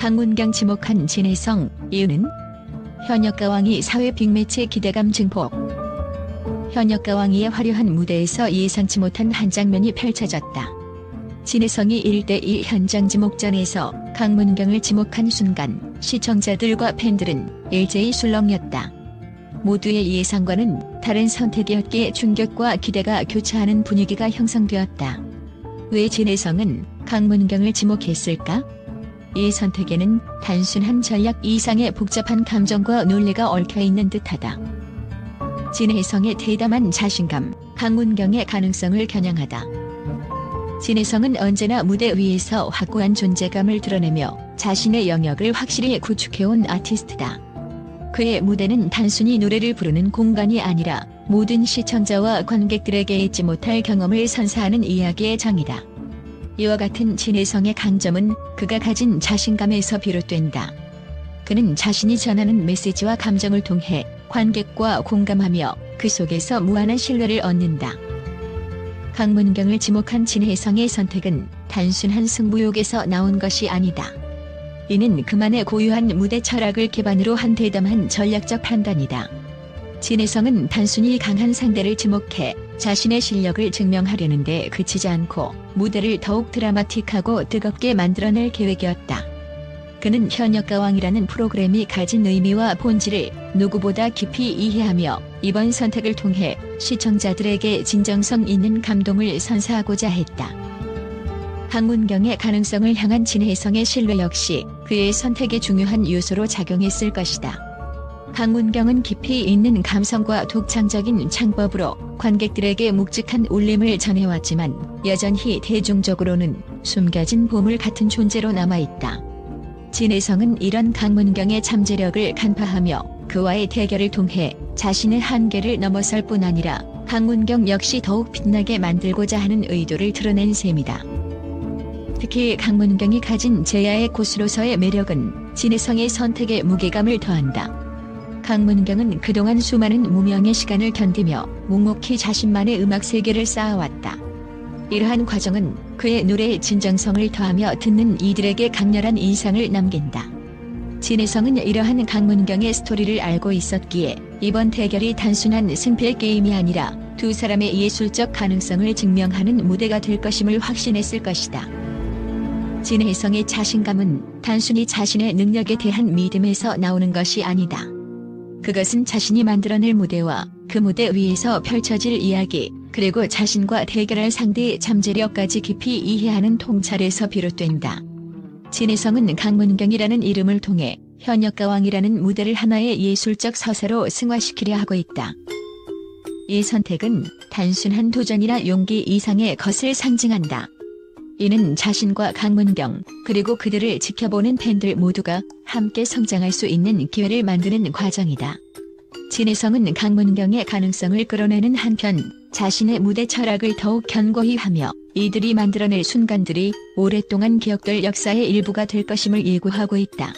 강문경 지목한 진혜성, 이유는? 현역가왕이 사회 빅매치 기대감 증폭. 현역가왕이의 화려한 무대에서 예상치 못한 한 장면이 펼쳐졌다. 진혜성이 1대1 현장 지목전에서 강문경을 지목한 순간 시청자들과 팬들은 일제히 술렁였다. 모두의 예상과는 다른 선택이었기에 충격과 기대가 교차하는 분위기가 형성되었다. 왜 진혜성은 강문경을 지목했을까? 이 선택에는 단순한 전략 이상의 복잡한 감정과 논리가 얽혀있는 듯하다. 진혜성의 대담한 자신감, 강문경의 가능성을 겨냥하다. 진혜성은 언제나 무대 위에서 확고한 존재감을 드러내며 자신의 영역을 확실히 구축해온 아티스트다. 그의 무대는 단순히 노래를 부르는 공간이 아니라 모든 시청자와 관객들에게 잊지 못할 경험을 선사하는 이야기의 장이다. 이와 같은 진혜성의 강점은 그가 가진 자신감에서 비롯된다. 그는 자신이 전하는 메시지와 감정을 통해 관객과 공감하며 그 속에서 무한한 신뢰를 얻는다. 강문경을 지목한 진혜성의 선택은 단순한 승부욕에서 나온 것이 아니다. 이는 그만의 고유한 무대 철학을 기반으로 한 대담한 전략적 판단이다. 진혜성은 단순히 강한 상대를 지목해 자신의 실력을 증명하려는 데 그치지 않고 무대를 더욱 드라마틱하고 뜨겁게 만들어낼 계획이었다. 그는 현역가왕이라는 프로그램이 가진 의미와 본질을 누구보다 깊이 이해하며 이번 선택을 통해 시청자들에게 진정성 있는 감동을 선사하고자 했다. 강문경의 가능성을 향한 진혜성의 신뢰 역시 그의 선택에 중요한 요소로 작용했을 것이다. 강문경은 깊이 있는 감성과 독창적인 창법으로 관객들에게 묵직한 울림을 전해왔지만 여전히 대중적으로는 숨겨진 보물 같은 존재로 남아있다. 진혜성은 이런 강문경의 잠재력을 간파하며 그와의 대결을 통해 자신의 한계를 넘어설 뿐 아니라 강문경 역시 더욱 빛나게 만들고자 하는 의도를 드러낸 셈이다. 특히 강문경이 가진 제야의 고수로서의 매력은 진혜성의 선택에 무게감을 더한다. 강문경은 그동안 수많은 무명의 시간을 견디며 묵묵히 자신만의 음악 세계를 쌓아왔다. 이러한 과정은 그의 노래에 진정성을 더하며 듣는 이들에게 강렬한 인상을 남긴다. 진혜성은 이러한 강문경의 스토리를 알고 있었기에 이번 대결이 단순한 승패 게임이 아니라 두 사람의 예술적 가능성을 증명하는 무대가 될 것임을 확신했을 것이다. 진혜성의 자신감은 단순히 자신의 능력에 대한 믿음에서 나오는 것이 아니다. 그것은 자신이 만들어낼 무대와 그 무대 위에서 펼쳐질 이야기, 그리고 자신과 대결할 상대의 잠재력까지 깊이 이해하는 통찰에서 비롯된다. 진혜성은 강문경이라는 이름을 통해 현역가왕이라는 무대를 하나의 예술적 서사로 승화시키려 하고 있다. 이 선택은 단순한 도전이나 용기 이상의 것을 상징한다. 이는 자신과 강문경, 그리고 그들을 지켜보는 팬들 모두가 함께 성장할 수 있는 기회를 만드는 과정이다. 진혜성은 강문경의 가능성을 끌어내는 한편 자신의 무대 철학을 더욱 견고히 하며 이들이 만들어낼 순간들이 오랫동안 기억될 역사의 일부가 될 것임을 예고하고 있다.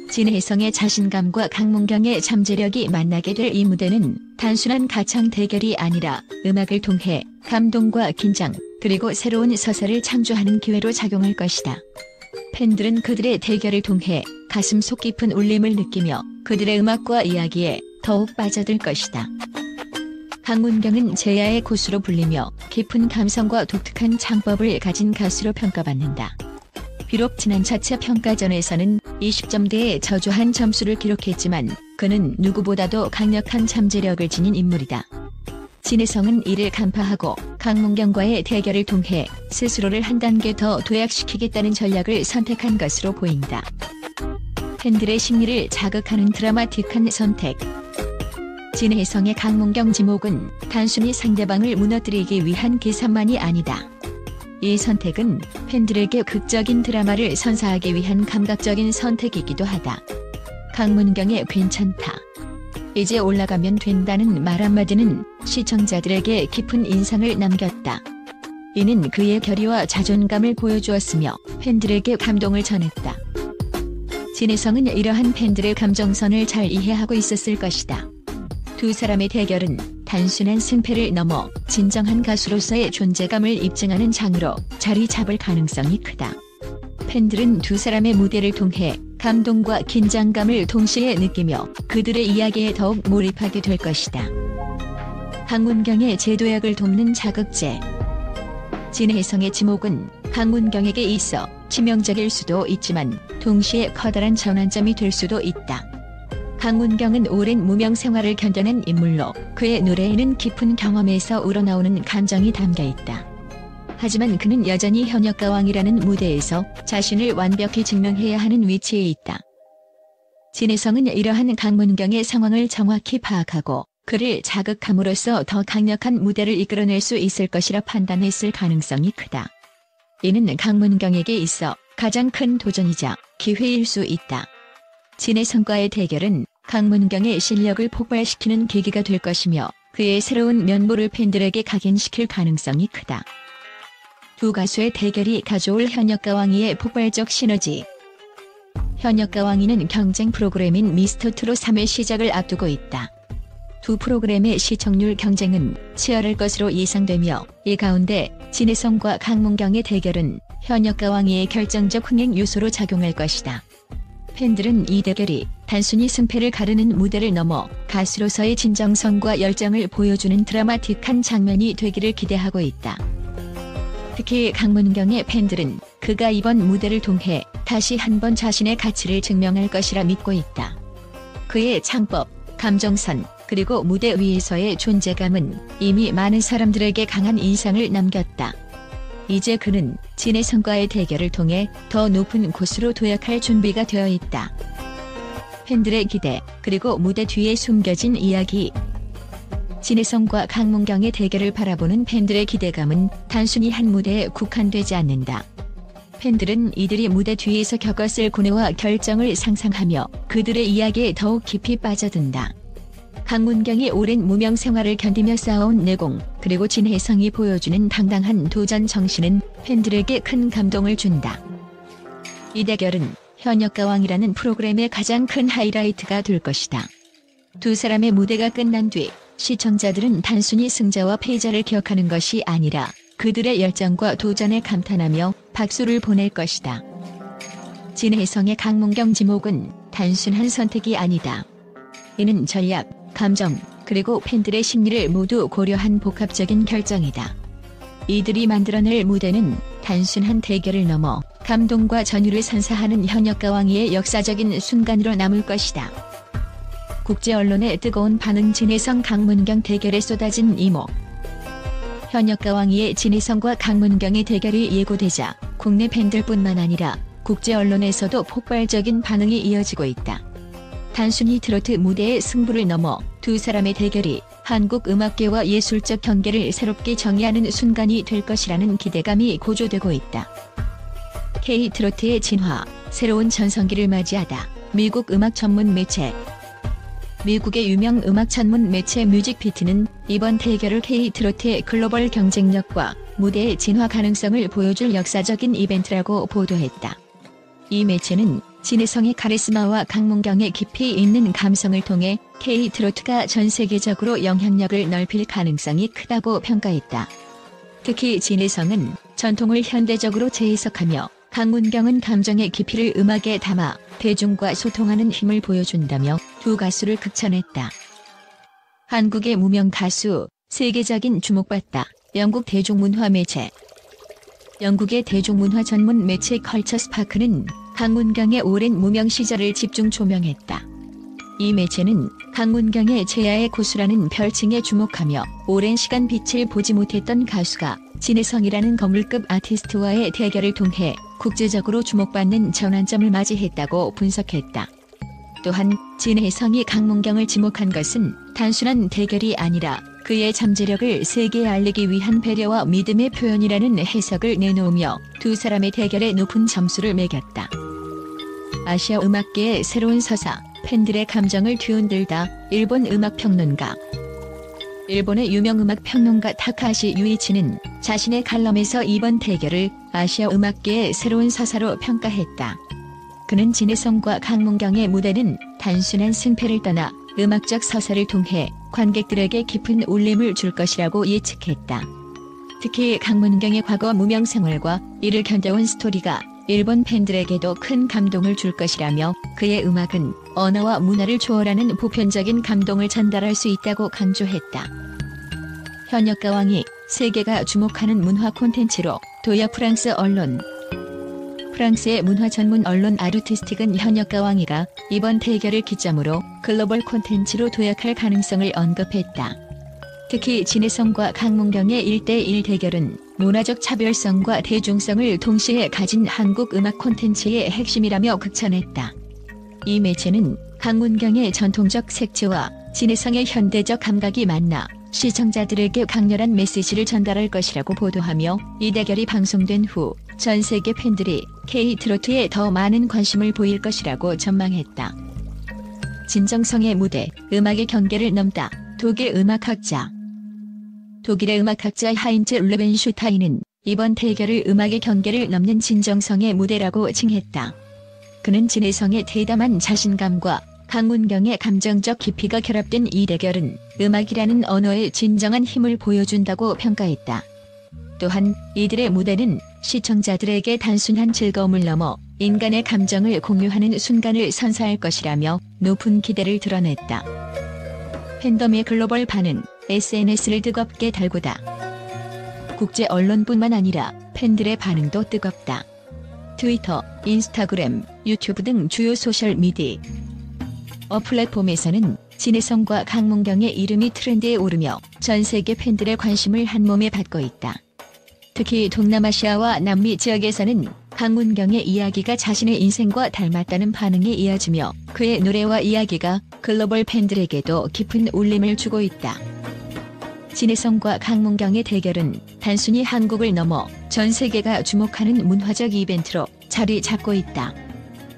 진혜성의 자신감과 강문경의 잠재력이 만나게 될 이 무대는 단순한 가창 대결이 아니라 음악을 통해 감동과 긴장, 그리고 새로운 서사를 창조하는 기회로 작용할 것이다. 팬들은 그들의 대결을 통해 가슴속 깊은 울림을 느끼며 그들의 음악과 이야기에 더욱 빠져들 것이다. 강문경은 제야의 고수로 불리며 깊은 감성과 독특한 창법을 가진 가수로 평가받는다. 비록 지난 차차 평가전에서는 20점대의 저조한 점수를 기록했지만 그는 누구보다도 강력한 잠재력을 지닌 인물이다. 진혜성은 이를 간파하고 강문경과의 대결을 통해 스스로를 한 단계 더 도약시키겠다는 전략을 선택한 것으로 보인다. 팬들의 심리를 자극하는 드라마틱한 선택. 진혜성의 강문경 지목은 단순히 상대방을 무너뜨리기 위한 계산만이 아니다. 이 선택은 팬들에게 극적인 드라마를 선사하기 위한 감각적인 선택이기도 하다. 강문경의 괜찮다. 이제 올라가면 된다는 말 한마디는 시청자들에게 깊은 인상을 남겼다. 이는 그의 결의와 자존감을 보여주었으며 팬들에게 감동을 전했다. 진혜성은 이러한 팬들의 감정선을 잘 이해하고 있었을 것이다. 두 사람의 대결은 단순한 승패를 넘어 진정한 가수로서의 존재감을 입증하는 장으로 자리 잡을 가능성이 크다. 팬들은 두 사람의 무대를 통해 감동과 긴장감을 동시에 느끼며 그들의 이야기에 더욱 몰입하게 될 것이다. 강문경의 제도약을 돕는 자극제. 진혜성의 지목은 강문경에게 있어 치명적일 수도 있지만 동시에 커다란 전환점이 될 수도 있다. 강문경은 오랜 무명 생활을 견뎌낸 인물로 그의 노래에는 깊은 경험에서 우러나오는 감정이 담겨 있다. 하지만 그는 여전히 현역가왕이라는 무대에서 자신을 완벽히 증명해야 하는 위치에 있다. 진혜성은 이러한 강문경의 상황을 정확히 파악하고 그를 자극함으로써 더 강력한 무대를 이끌어낼 수 있을 것이라 판단했을 가능성이 크다. 이는 강문경에게 있어 가장 큰 도전이자 기회일 수 있다. 진혜성과의 대결은 강문경의 실력을 폭발시키는 계기가 될 것이며 그의 새로운 면모를 팬들에게 각인시킬 가능성이 크다. 두 가수의 대결이 가져올 현역가왕이의 폭발적 시너지. 현역가왕이는 경쟁 프로그램인 미스터 트롯 3회 시작을 앞두고 있다. 두 프로그램의 시청률 경쟁은 치열할 것으로 예상되며 이 가운데 진혜성과 강문경의 대결은 현역가왕이의 결정적 흥행 요소로 작용할 것이다. 팬들은 이 대결이 단순히 승패를 가르는 무대를 넘어 가수로서의 진정성과 열정을 보여주는 드라마틱한 장면이 되기를 기대하고 있다. 특히 강문경의 팬들은 그가 이번 무대를 통해 다시 한번 자신의 가치를 증명할 것이라 믿고 있다. 그의 창법, 감정선, 그리고 무대 위에서의 존재감은 이미 많은 사람들에게 강한 인상을 남겼다. 이제 그는 진혜성과의 대결을 통해 더 높은 곳으로 도약할 준비가 되어 있다. 팬들의 기대, 그리고 무대 뒤에 숨겨진 이야기. 진혜성과 강문경의 대결을 바라보는 팬들의 기대감은 단순히 한 무대에 국한되지 않는다. 팬들은 이들이 무대 뒤에서 겪었을 고뇌와 결정을 상상하며 그들의 이야기에 더욱 깊이 빠져든다. 강문경이 오랜 무명 생활을 견디며 쌓아온 내공, 그리고 진혜성이 보여주는 당당한 도전 정신은 팬들에게 큰 감동을 준다. 이 대결은 현역가왕이라는 프로그램의 가장 큰 하이라이트가 될 것이다. 두 사람의 무대가 끝난 뒤 시청자들은 단순히 승자와 패자를 기억하는 것이 아니라 그들의 열정과 도전에 감탄하며 박수를 보낼 것이다. 진혜성의 강문경 지목은 단순한 선택이 아니다. 이는 전략, 감정, 그리고 팬들의 심리를 모두 고려한 복합적인 결정이다. 이들이 만들어낼 무대는 단순한 대결을 넘어 감동과 전율을 선사하는 현역가왕이의 역사적인 순간으로 남을 것이다. 국제 언론의 뜨거운 반응. 진혜성 강문경 대결에 쏟아진 이목. 현역가왕이의 진혜성과 강문경의 대결이 예고되자 국내 팬들뿐만 아니라 국제 언론에서도 폭발적인 반응이 이어지고 있다. 단순히 트로트 무대의 승부를 넘어 두 사람의 대결이 한국 음악계와 예술적 경계를 새롭게 정의하는 순간이 될 것이라는 기대감이 고조되고 있다. K-트로트의 진화, 새로운 전성기를 맞이하다. 미국 음악 전문 매체. 미국의 유명 음악 전문 매체 뮤직비트는 이번 대결을 K-트로트의 글로벌 경쟁력과 무대의 진화 가능성을 보여줄 역사적인 이벤트라고 보도했다. 이 매체는 진혜성의 카리스마와 강문경의 깊이 있는 감성을 통해 K-트로트가 전 세계적으로 영향력을 넓힐 가능성이 크다고 평가했다. 특히 진혜성은 전통을 현대적으로 재해석하며 강문경은 감정의 깊이를 음악에 담아 대중과 소통하는 힘을 보여준다며 두 가수를 극찬했다. 한국의 무명 가수, 세계적인 주목받다. 영국 대중문화 매체. 영국의 대중문화 전문 매체 컬처스파크는 강문경의 오랜 무명 시절을 집중 조명했다. 이 매체는 강문경의 제야의 고수라는 별칭에 주목하며 오랜 시간 빛을 보지 못했던 가수가 진혜성이라는 거물급 아티스트와의 대결을 통해 국제적으로 주목받는 전환점을 맞이했다고 분석했다. 또한 진혜성이 강문경을 지목한 것은 단순한 대결이 아니라 그의 잠재력을 세계에 알리기 위한 배려와 믿음의 표현이라는 해석을 내놓으며 두 사람의 대결에 높은 점수를 매겼다. 아시아 음악계의 새로운 서사, 팬들의 감정을 뒤흔들다. 일본 음악평론가. 일본의 유명 음악평론가 타카시 유이치는 자신의 칼럼에서 이번 대결을 아시아 음악계의 새로운 서사로 평가했다. 그는 진혜성과 강문경의 무대는 단순한 승패를 떠나 음악적 서사를 통해 관객들에게 깊은 울림을 줄 것이라고 예측했다. 특히 강문경의 과거 무명 생활과 이를 견뎌온 스토리가 일본 팬들에게도 큰 감동을 줄 것이라며 그의 음악은 언어와 문화를 초월하는 보편적인 감동을 전달할 수 있다고 강조했다. 현역가왕이 세계가 주목하는 문화 콘텐츠로 도약. 프랑스 언론. 프랑스의 문화 전문 언론 아르티스틱은 현역가왕이가 이번 대결을 기점으로 글로벌 콘텐츠로 도약할 가능성을 언급했다. 특히 진해성과 강문경의 1대1 대결은 문화적 차별성과 대중성을 동시에 가진 한국 음악 콘텐츠의 핵심이라며 극찬했다. 이 매체는 강문경의 전통적 색채와 진해성의 현대적 감각이 만나 시청자들에게 강렬한 메시지를 전달할 것이라고 보도하며 이 대결이 방송된 후 전 세계 팬들이 K-트로트에 더 많은 관심을 보일 것이라고 전망했다. 진정성의 무대, 음악의 경계를 넘다. 독일 음악학자. 독일의 음악학자 하인츠 르벤슈타인은 이번 대결을 음악의 경계를 넘는 진정성의 무대라고 칭했다. 그는 진해성의 대담한 자신감과 강문경의 감정적 깊이가 결합된 이 대결은 음악이라는 언어의 진정한 힘을 보여준다고 평가했다. 또한 이들의 무대는 시청자들에게 단순한 즐거움을 넘어 인간의 감정을 공유하는 순간을 선사할 것이라며 높은 기대를 드러냈다. 팬덤의 글로벌 반응, SNS를 뜨겁게 달구다. 국제 언론뿐만 아니라 팬들의 반응도 뜨겁다. 트위터, 인스타그램, 유튜브 등 주요 소셜미디어 플랫폼에서는 진해성과 강문경의 이름이 트렌드에 오르며 전 세계 팬들의 관심을 한몸에 받고 있다. 특히 동남아시아와 남미 지역에서는 강문경의 이야기가 자신의 인생과 닮았다는 반응에 이어지며 그의 노래와 이야기가 글로벌 팬들에게도 깊은 울림을 주고 있다. 진해성과 강문경의 대결은 단순히 한국을 넘어 전 세계가 주목하는 문화적 이벤트로 자리 잡고 있다.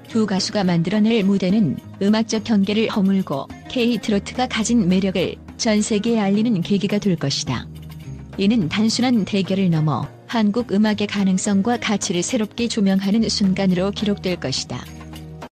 두 가수가 만들어낼 무대는 음악적 경계를 허물고 K-트로트가 가진 매력을 전 세계에 알리는 계기가 될 것이다. 이는 단순한 대결을 넘어 한국 음악의 가능성과 가치를 새롭게 조명하는 순간으로 기록될 것이다.